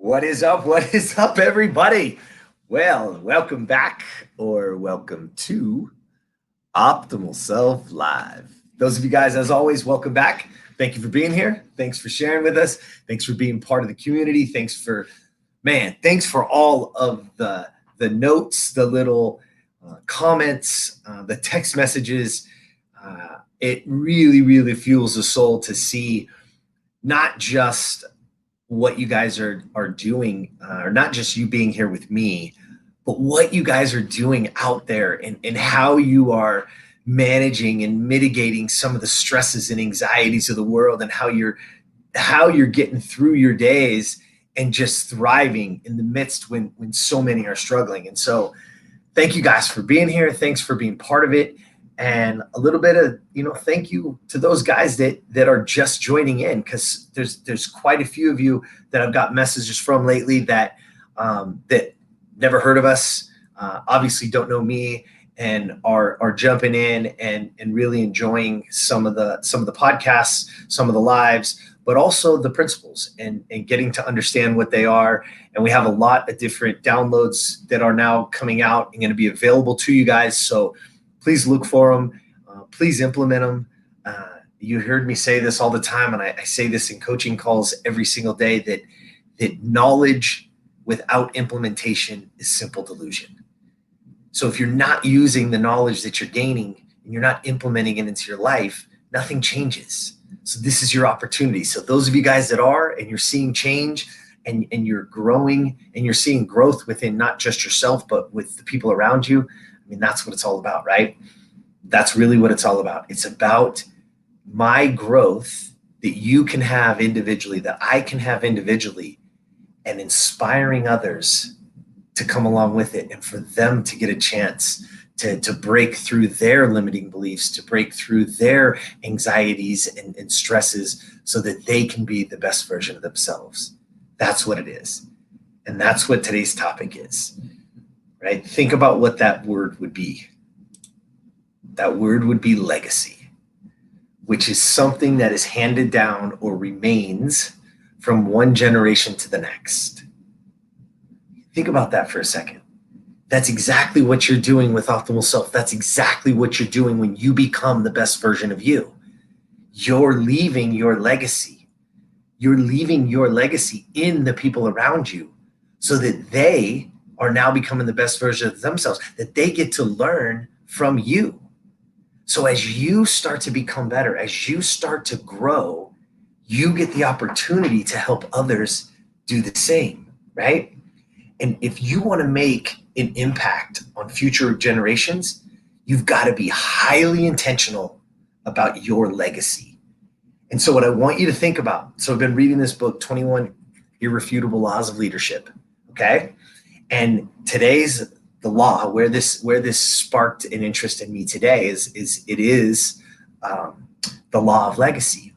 What is up? What is up, everybody? Well, welcome back or welcome to Optimal Self Live. Those of you guys, as always, welcome back. Thank you for being here. Thanks for sharing with us. Thanks for being part of the community. Thanks for all of the notes, the little comments, the text messages. It really, really fuels the soul to see not just what you guys are doing, or not just you being here with me, but what you guys are doing out there and how you are managing and mitigating some of the stresses and anxieties of the world, and how you're getting through your days and just thriving in the midst when so many are struggling. And so thank you guys for being here. Thanks for being part of it. And a little bit of, thank you to those guys that are just joining in, because there's quite a few of you that I've got messages from lately that never heard of us, obviously don't know me, and are jumping in and really enjoying some of the podcasts, some of the lives, but also the principles and getting to understand what they are. And we have a lot of different downloads that are now coming out and going to be available to you guys. So please look for them. Please implement them. You heard me say this all the time, and I say this in coaching calls every single day, that knowledge without implementation is simple delusion. So if you're not using the knowledge that you're gaining and you're not implementing it into your life, nothing changes. So this is your opportunity. So those of you guys that are, and you're seeing change, and you're growing, and you're seeing growth within not just yourself, but with the people around you, I mean, that's what it's all about, right? That's really what it's all about. It's about my growth that you can have individually, that I can have individually, and inspiring others to come along with it, and for them to get a chance to break through their limiting beliefs, to break through their anxieties and stresses, so that they can be the best version of themselves. That's what it is. And that's what today's topic is. Right? Think about what that word would be. That word would be legacy, which is something that is handed down or remains from one generation to the next. Think about that for a second. That's exactly what you're doing with Optimal Self. That's exactly what you're doing when you become the best version of you. You're leaving your legacy. You're leaving your legacy in the people around you, so that they are now becoming the best version of themselves, that they get to learn from you. So as you start to become better, as you start to grow, you get the opportunity to help others do the same, right? And if you want to make an impact on future generations, you've got to be highly intentional about your legacy. And so what I want you to think about, so I've been reading this book, 21 Irrefutable Laws of Leadership, okay? And today's the law, where this sparked an interest in me today is the law of legacy.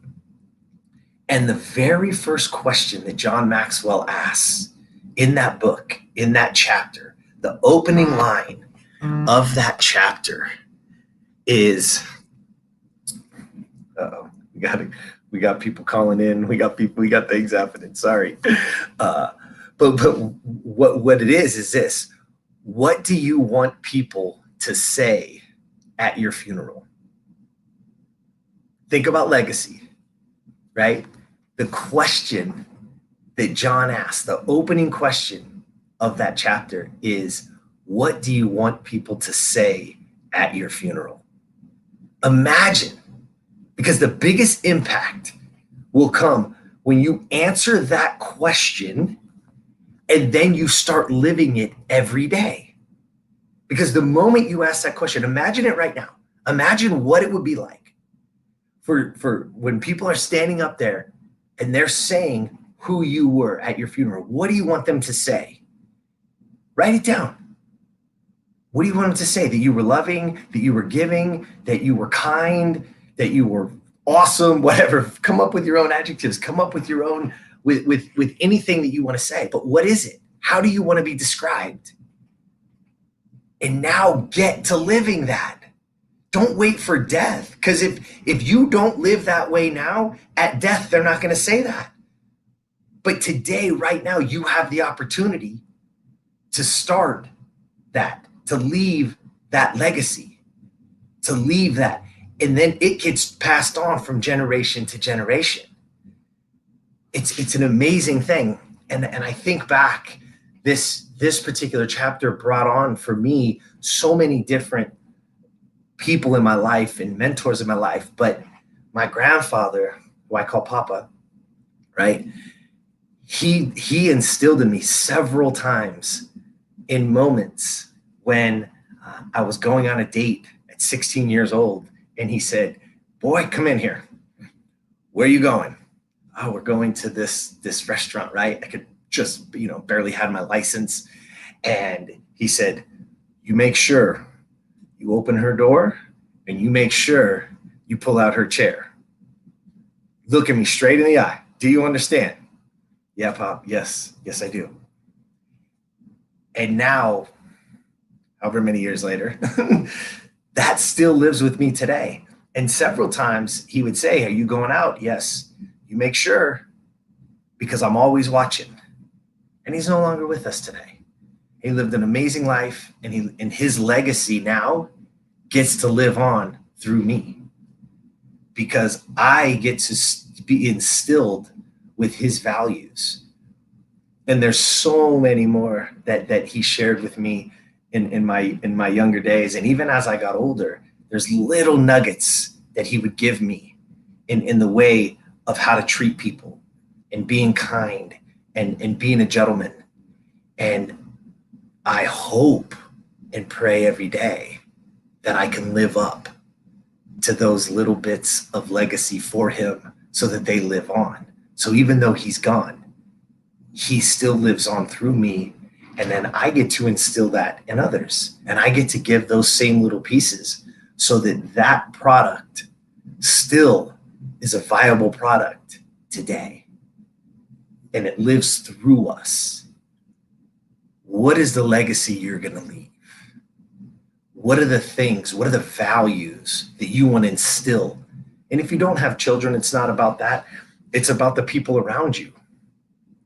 And the very first question that John Maxwell asks in that book, in that chapter, the opening line of that chapter is, we got people calling in, we got things happening. Sorry. But what it is this: what do you want people to say at your funeral? Think about legacy, right? The question that John asked, the opening question of that chapter is, what do you want people to say at your funeral? Imagine, because the biggest impact will come when you answer that question and then you start living it every day. Because the moment you ask that question, imagine it right now. Imagine what it would be like for when people are standing up there and they're saying who you were at your funeral. What do you want them to say? Write it down. What do you want them to say? That you were loving, that you were giving, that you were kind, that you were awesome, whatever. Come up with your own adjectives. Come up with your own, with anything that you want to say. But what is it? How do you want to be described? And now get to living that. Don't wait for death. Because if you don't live that way now, at death, they're not going to say that. But today, right now, you have the opportunity to start that, to leave that legacy, to leave that. And then it gets passed on from generation to generation. It's an amazing thing. And I think back, this particular chapter brought on for me so many different people in my life and mentors in my life. But my grandfather, who I call Papa, right? He instilled in me several times in moments when I was going on a date at 16 years old, and he said, "Boy, come in here. Where are you going?" "Oh, we're going to this restaurant," right? I could just, barely had my license. And he said, "You make sure you open her door and you make sure you pull out her chair. Look at me straight in the eye. Do you understand?" "Yeah, Pop. Yes, I do." And now, however many years later, that still lives with me today. And several times he would say, "Are you going out?" "Yes." "You make sure, because I'm always watching." And he's no longer with us today. He lived an amazing life, and his legacy now gets to live on through me, because I get to be instilled with his values. And there's so many more that he shared with me in my younger days. And even as I got older, there's little nuggets that he would give me in the way of how to treat people and being kind and being a gentleman. And I hope and pray every day that I can live up to those little bits of legacy for him so that they live on. So even though he's gone, he still lives on through me. And then I get to instill that in others. And I get to give those same little pieces so that that product still is a viable product today. And it lives through us. What is the legacy you're going to leave? What are the things, what are the values that you want to instill? And if you don't have children, it's not about that. It's about the people around you.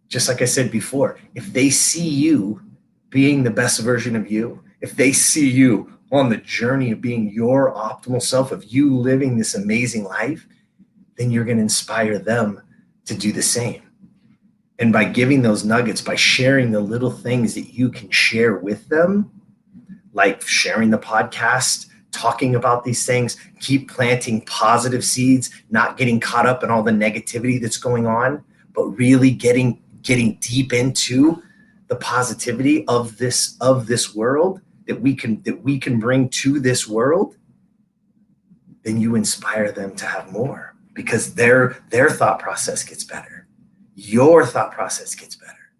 Just like I said before, if they see you being the best version of you, if they see you on the journey of being your optimal self, of you living this amazing life, then you're going to inspire them to do the same. And by giving those nuggets, by sharing the little things that you can share with them, like sharing the podcast, talking about these things, keep planting positive seeds, not getting caught up in all the negativity that's going on, but really getting deep into the positivity of this world that we can bring to this world, then you inspire them to have more, because their thought process gets better. Your thought process gets better.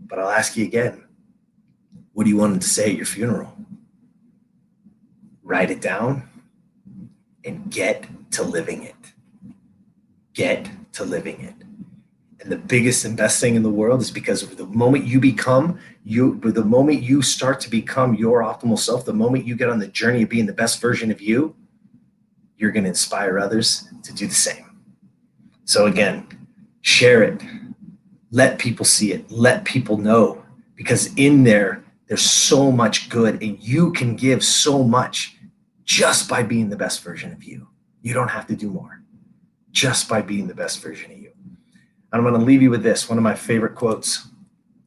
But I'll ask you again, what do you want them to say at your funeral? Write it down and get to living it. Get to living it. And the biggest and best thing in the world is because the moment the moment you start to become your optimal self, the moment you get on the journey of being the best version of you, you're going to inspire others to do the same. So again, share it. Let people see it. Let people know, because in there's so much good, and you can give so much just by being the best version of you. You don't have to do more, just by being the best version of you. And I'm going to leave you with this, one of my favorite quotes.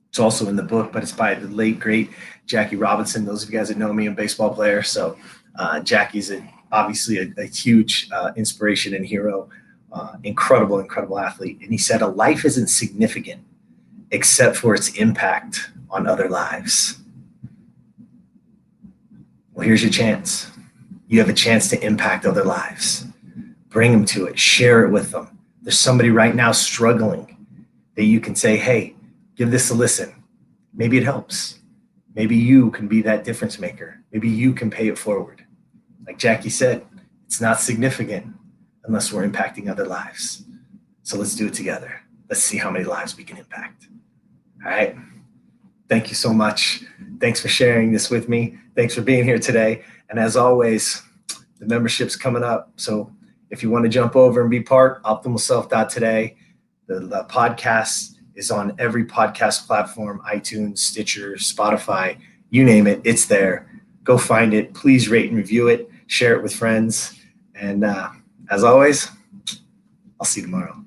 It's also in the book, but it's by the late, great Jackie Robinson. Those of you guys that know me, I'm a baseball player. So Jackie's obviously a huge inspiration and hero, incredible athlete. And he said, "A life isn't significant except for its impact on other lives." Well, here's your chance. You have a chance to impact other lives. Bring them to it. Share it with them. There's somebody right now struggling that you can say, "Hey, give this a listen. Maybe it helps. Maybe you can be that difference maker. Maybe you can pay it forward." Like Jackie said, it's not significant unless we're impacting other lives. So let's do it together. Let's see how many lives we can impact. All right. Thank you so much. Thanks for sharing this with me. Thanks for being here today. And as always, the membership's coming up. So if you want to jump over and be part, optimalself.today. The podcast is on every podcast platform, iTunes, Stitcher, Spotify, you name it, it's there. Go find it. Please rate and review it. Share it with friends. And as always, I'll see you tomorrow.